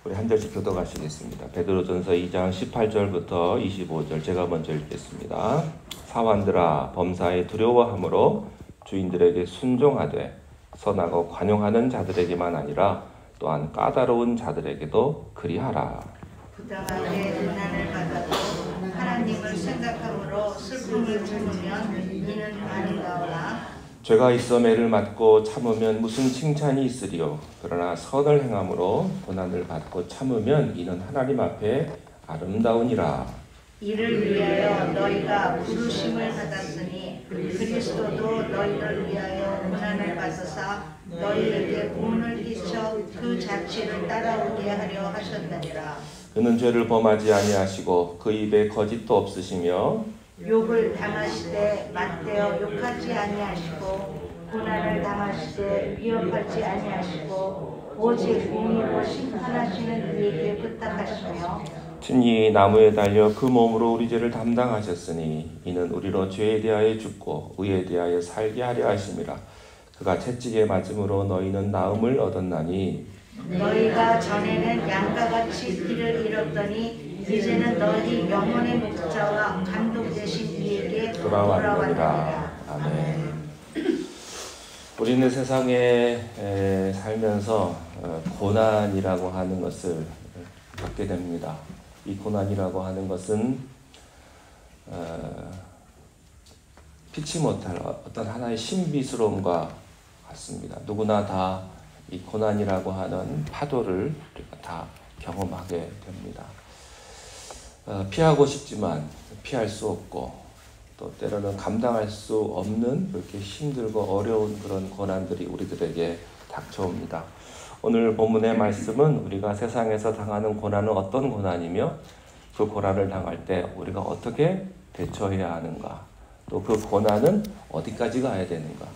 우리 한 절씩 교독하시겠습니다. 베드로전서 2장 18절부터 25절 제가 먼저 읽겠습니다. 사환들아 범사에 두려워함으로 주인들에게 순종하되 선하고 관용하는 자들에게만 아니라 또한 까다로운 자들에게도 그리하라. 부당하게 고난을 받아도 하나님을 생각함으로 슬픔을 참으면 이는 아름다우나 죄가 있어 매를 맞고 참으면 무슨 칭찬이 있으리요. 그러나 선을 행함으로 고난을 받고 참으면 이는 하나님 앞에 아름다우니라. 이를 위하여 너희가 부르심을 받았으니 그리스도도 너희를 위하여 고난을 받으사 너희에게 본을 끼쳐 그 자취를 따라오게 하려 하셨느니라. 그는 죄를 범하지 아니하시고 그 입에 거짓도 없으시며 욕을 당하시되 맞대어 욕하지 아니하시고 고난을 당하시되 위협하지 아니하시고 오직 공의로 심판하시는 이에게 부탁하시며 친히 나무에 달려 그 몸으로 우리 죄를 담당하셨으니 이는 우리로 죄에 대하여 죽고 의에 대하여 살게 하려 하심이라. 그가 채찍에 맞음으로 너희는 나음을 얻었나니 너희가 전에는 양과 같이 길을 잃었더니 이제는 너희 영혼의 목자와 감독 되신 이에게 돌아왔느니라. 아멘. 우리는 세상에 살면서 고난이라고 하는 것을 겪게 됩니다. 이 고난이라고 하는 것은 피치 못할 어떤 하나의 신비스러움과 같습니다. 누구나 다 이 고난이라고 하는 파도를 다 경험하게 됩니다. 피하고 싶지만 피할 수 없고 또 때로는 감당할 수 없는 그렇게 힘들고 어려운 그런 고난들이 우리들에게 닥쳐옵니다. 오늘 본문의 말씀은 우리가 세상에서 당하는 고난은 어떤 고난이며 그 고난을 당할 때 우리가 어떻게 대처해야 하는가, 또 그 고난은 어디까지 가야 되는가.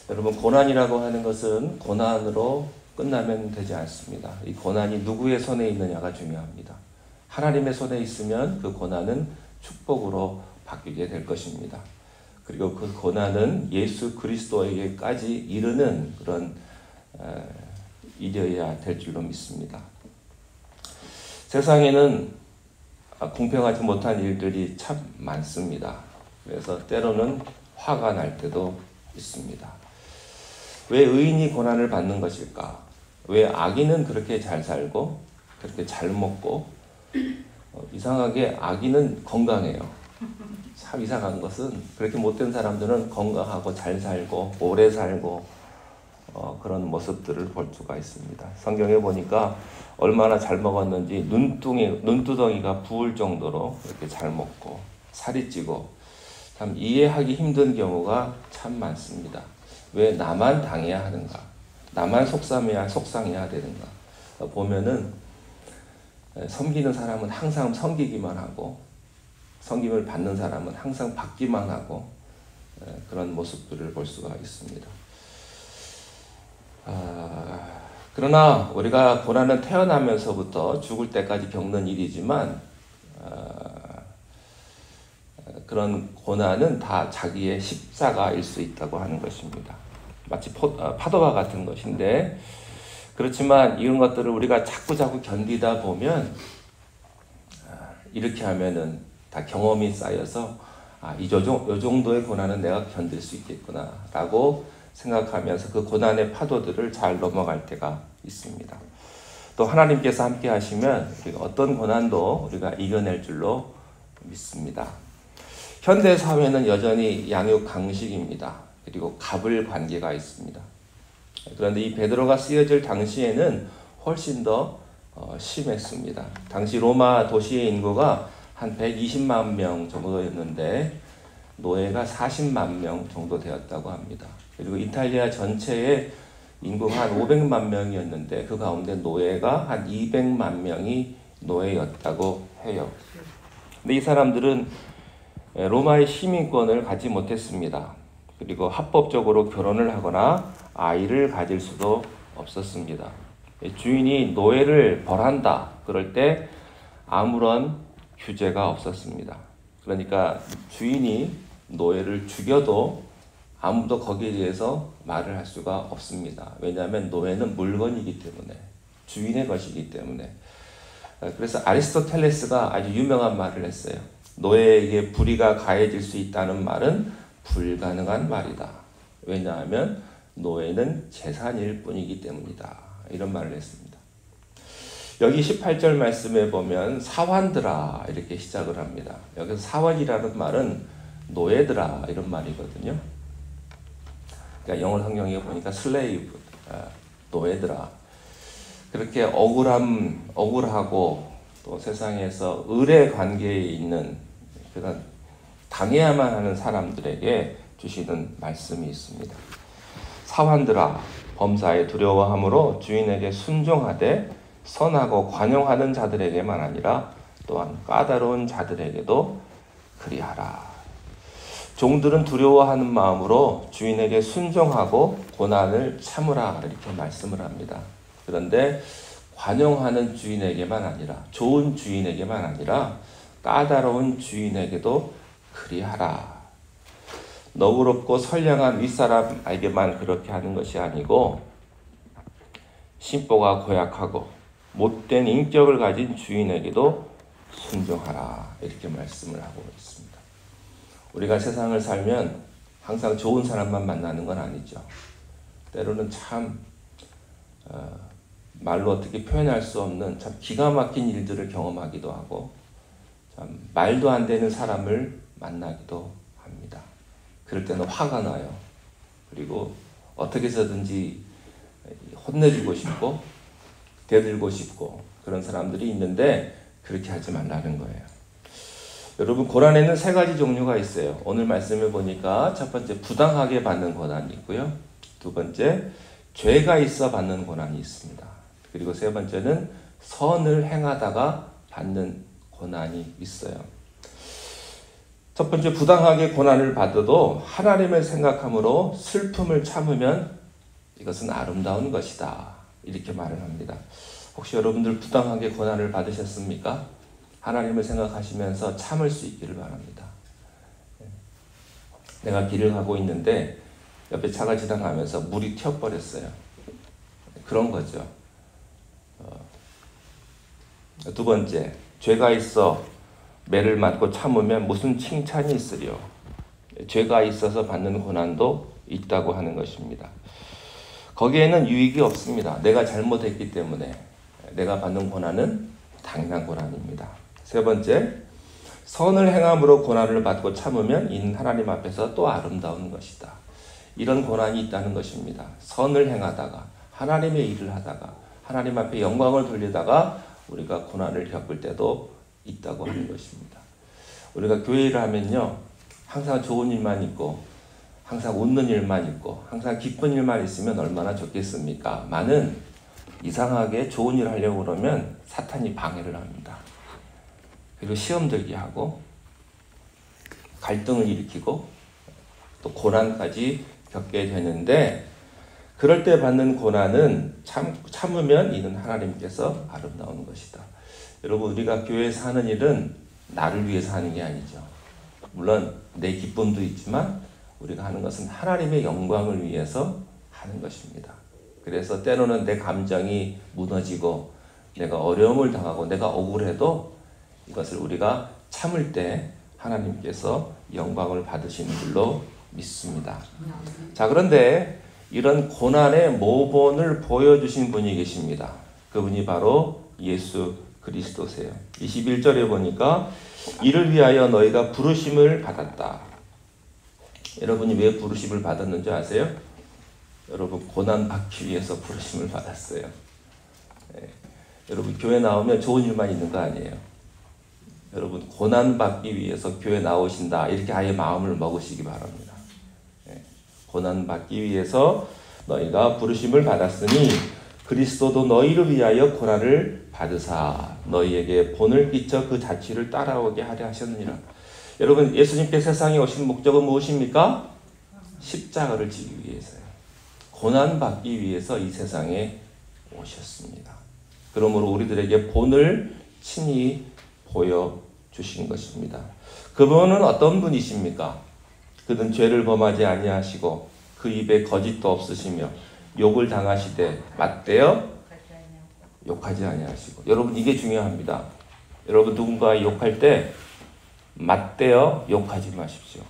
여러분, 고난이라고 하는 것은 고난으로 끝나면 되지 않습니다. 이 고난이 누구의 손에 있느냐가 중요합니다. 하나님의 손에 있으면 그 고난은 축복으로 바뀌게 될 것입니다. 그리고 그 고난은 예수 그리스도에게까지 이르는 그런 이르어야 될 줄로 믿습니다. 세상에는 공평하지 못한 일들이 참 많습니다. 그래서 때로는 화가 날 때도 있습니다. 왜 의인이 고난을 받는 것일까? 왜 악인은 그렇게 잘 살고 그렇게 잘 먹고 이상하게 악인은 건강해요. 참 이상한 것은 그렇게 못된 사람들은 건강하고 잘 살고 오래 살고 그런 모습들을 볼 수가 있습니다. 성경에 보니까 얼마나 잘 먹었는지 눈두덩이가 부을 정도로 이렇게 잘 먹고 살이 찌고 참 이해하기 힘든 경우가 참 많습니다. 왜 나만 당해야 하는가? 나만 속상해야 되는가? 보면은 섬기는 사람은 항상 섬기기만 하고 섬김을 받는 사람은 항상 받기만 하고 그런 모습들을 볼 수가 있습니다. 그러나 우리가 고난은 태어나면서부터 죽을 때까지 겪는 일이지만 그런 고난은 다 자기의 십자가일 수 있다고 하는 것입니다. 마치 파도와 같은 것인데, 그렇지만 이런 것들을 우리가 자꾸 견디다 보면 이렇게 하면은 다 경험이 쌓여서 이 정도의 고난은 내가 견딜 수 있겠구나 라고 생각하면서 그 고난의 파도들을 잘 넘어갈 때가 있습니다. 또 하나님께서 함께 하시면 우리가 어떤 고난도 우리가 이겨낼 줄로 믿습니다. 현대 사회는 여전히 양육 강식입니다. 그리고 갑을 관계가 있습니다. 그런데 이 베드로가 쓰여질 당시에는 훨씬 더 심했습니다. 당시 로마 도시의 인구가 한 120만 명 정도였는데 노예가 40만 명 정도 되었다고 합니다. 그리고 이탈리아 전체의 인구가 한 500만 명이었는데 그 가운데 노예가 한 200만 명이 노예였다고 해요. 근데 이 사람들은 로마의 시민권을 갖지 못했습니다. 그리고 합법적으로 결혼을 하거나 아이를 가질 수도 없었습니다. 주인이 노예를 벌한다 그럴 때 아무런 규제가 없었습니다. 그러니까 주인이 노예를 죽여도 아무도 거기에 대해서 말을 할 수가 없습니다. 왜냐하면 노예는 물건이기 때문에. 주인의 것이기 때문에. 그래서 아리스토텔레스가 아주 유명한 말을 했어요. 노예에게 불의가 가해질 수 있다는 말은 불가능한 말이다. 왜냐하면 노예는 재산일 뿐이기 때문이다. 이런 말을 했습니다. 여기 18절 말씀에 보면 사환들아 이렇게 시작을 합니다. 여기서 사환이라는 말은 노예들아 이런 말이거든요. 그러니까 영어 성경에 보니까 슬레이브, 노예들아. 그렇게 억울하고 또 세상에서 을의 관계에 있는 그런 당해야만 하는 사람들에게 주시는 말씀이 있습니다. 사환들아 범사에 두려워함으로 주인에게 순종하되 선하고 관용하는 자들에게만 아니라 또한 까다로운 자들에게도 그리하라. 종들은 두려워하는 마음으로 주인에게 순종하고 고난을 참으라 이렇게 말씀을 합니다. 그런데 관용하는 주인에게만 아니라 좋은 주인에게만 아니라 까다로운 주인에게도 그리하라. 너그럽고 선량한 윗사람에게만 그렇게 하는 것이 아니고 심보가 고약하고 못된 인격을 가진 주인에게도 순종하라 이렇게 말씀을 하고 있습니다. 우리가 세상을 살면 항상 좋은 사람만 만나는 건 아니죠. 때로는 참 말로 어떻게 표현할 수 없는 참 기가 막힌 일들을 경험하기도 하고 참 말도 안 되는 사람을 만나기도 합니다. 그럴 때는 화가 나요. 그리고 어떻게 해서든지 혼내주고 싶고 대들고 싶고 그런 사람들이 있는데 그렇게 하지 말라는 거예요. 여러분 고난에는 세 가지 종류가 있어요. 오늘 말씀을 보니까 첫 번째 부당하게 받는 고난이 있고요. 두 번째 죄가 있어 받는 고난이 있습니다. 그리고 세 번째는 선을 행하다가 받는 고난이 있어요. 첫 번째 부당하게 고난을 받아도 하나님을 생각함으로 슬픔을 참으면 이것은 아름다운 것이다. 이렇게 말을 합니다. 혹시 여러분들 부당하게 고난을 받으셨습니까? 하나님을 생각하시면서 참을 수 있기를 바랍니다. 내가 길을 가고 있는데 옆에 차가 지나가면서 물이 튀어버렸어요. 그런 거죠. 두 번째, 죄가 있어 매를 맞고 참으면 무슨 칭찬이 있으려. 죄가 있어서 받는 고난도 있다고 하는 것입니다. 거기에는 유익이 없습니다. 내가 잘못했기 때문에 내가 받는 고난은 당연한 고난입니다. 세 번째, 선을 행함으로 고난을 받고 참으면 이는 하나님 앞에서 또 아름다운 것이다. 이런 고난이 있다는 것입니다. 선을 행하다가 하나님의 일을 하다가 하나님 앞에 영광을 돌리다가 우리가 고난을 겪을 때도 있다고 하는 것입니다. 우리가 교회를 하면요, 항상 좋은 일만 있고 항상 웃는 일만 있고 항상 기쁜 일만 있으면 얼마나 좋겠습니까? 많은 이상하게 좋은 일을 하려고 그러면 사탄이 방해를 합니다. 그리고 시험 들게 하고 갈등을 일으키고 또 고난까지 겪게 되는데 그럴 때 받는 고난은 참으면 이는 하나님께서 아름다운 것이다. 여러분 우리가 교회에서 하는 일은 나를 위해서 하는 게 아니죠. 물론 내 기쁨도 있지만 우리가 하는 것은 하나님의 영광을 위해서 하는 것입니다. 그래서 때로는 내 감정이 무너지고 내가 어려움을 당하고 내가 억울해도 이것을 우리가 참을 때 하나님께서 영광을 받으시는 줄로 믿습니다. 자, 그런데 이런 고난의 모본을 보여주신 분이 계십니다. 그분이 바로 예수 그리스도세요. 21절에 보니까 이를 위하여 너희가 부르심을 받았다. 여러분이 왜 부르심을 받았는지 아세요? 여러분 고난 받기 위해서 부르심을 받았어요. 여러분 교회 나오면 좋은 일만 있는 거 아니에요. 여러분 고난 받기 위해서 교회 나오신다 이렇게 아예 마음을 먹으시기 바랍니다. 고난 받기 위해서 너희가 부르심을 받았으니 그리스도도 너희를 위하여 고난을 받으사 너희에게 본을 끼쳐 그 자취를 따라오게 하려 하셨느니라. 여러분 예수님께 세상에 오신 목적은 무엇입니까? 십자가를 지기 위해서요. 고난 받기 위해서 이 세상에 오셨습니다. 그러므로 우리들에게 본을 친히 보여주신 것입니다. 그분은 어떤 분이십니까? 그는 죄를 범하지 아니하시고 그 입에 거짓도 없으시며 욕을 당하시되 맞대어 욕하지 아니하시고. 여러분 이게 중요합니다. 여러분 누군가 욕할 때 맞대어 욕하지 마십시오.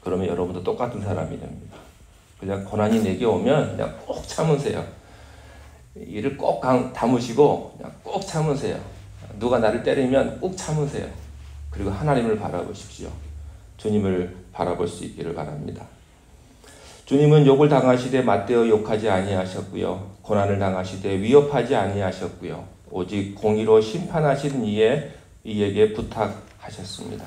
그러면 여러분도 똑같은 사람이 됩니다. 그냥 고난이 내게 오면 그냥 꼭 참으세요. 이를 꼭 담으시고 그냥 꼭 참으세요. 누가 나를 때리면 꼭 참으세요. 그리고 하나님을 바라보십시오. 주님을 바라볼 수 있기를 바랍니다. 주님은 욕을 당하시되 맞대어 욕하지 아니하셨고요. 고난을 당하시되 위협하지 아니하셨고요. 오직 공의로 심판하신 이에게 부탁하셨습니다.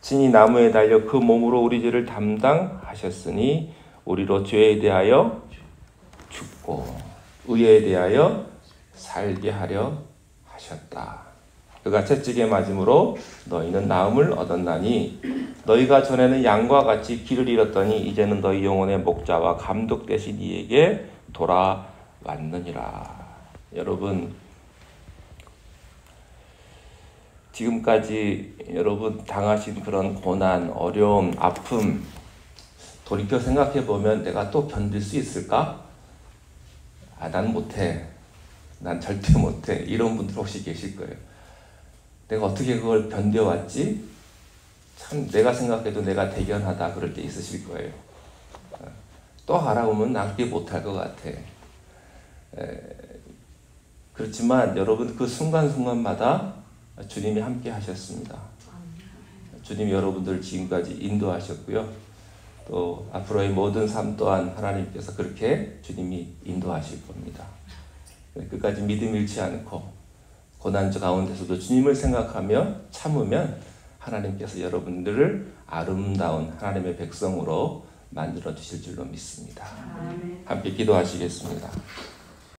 친히 나무에 달려 그 몸으로 우리 죄를 담당하셨으니 우리로 죄에 대하여 죽고 의에 대하여 살게 하려 하셨다. 그가 채찍에 맞음으로 너희는 나음을 얻었나니 너희가 전에는 양과 같이 길을 잃었더니 이제는 너희 영혼의 목자와 감독 되신 이에게 돌아왔느니라. 여러분 지금까지 여러분 당하신 그런 고난, 어려움, 아픔 돌이켜 생각해 보면 내가 또 견딜 수 있을까? 난 못해. 난 절대 못해. 이런 분들 혹시 계실 거예요. 내가 어떻게 그걸 견뎌왔지? 참 내가 생각해도 내가 대견하다 그럴 때 있으실 거예요. 또 알아보면 난 그게 못할 것 같아. 그렇지만 여러분 그 순간순간마다 주님이 함께 하셨습니다. 주님이 여러분들 지금까지 인도하셨고요. 또 앞으로의 모든 삶 또한 하나님께서 그렇게 주님이 인도하실 겁니다. 끝까지 믿음 잃지 않고 고난 가운데서도 주님을 생각하며 참으면 하나님께서 여러분들을 아름다운 하나님의 백성으로 만들어 주실 줄로 믿습니다. 함께 기도하시겠습니다.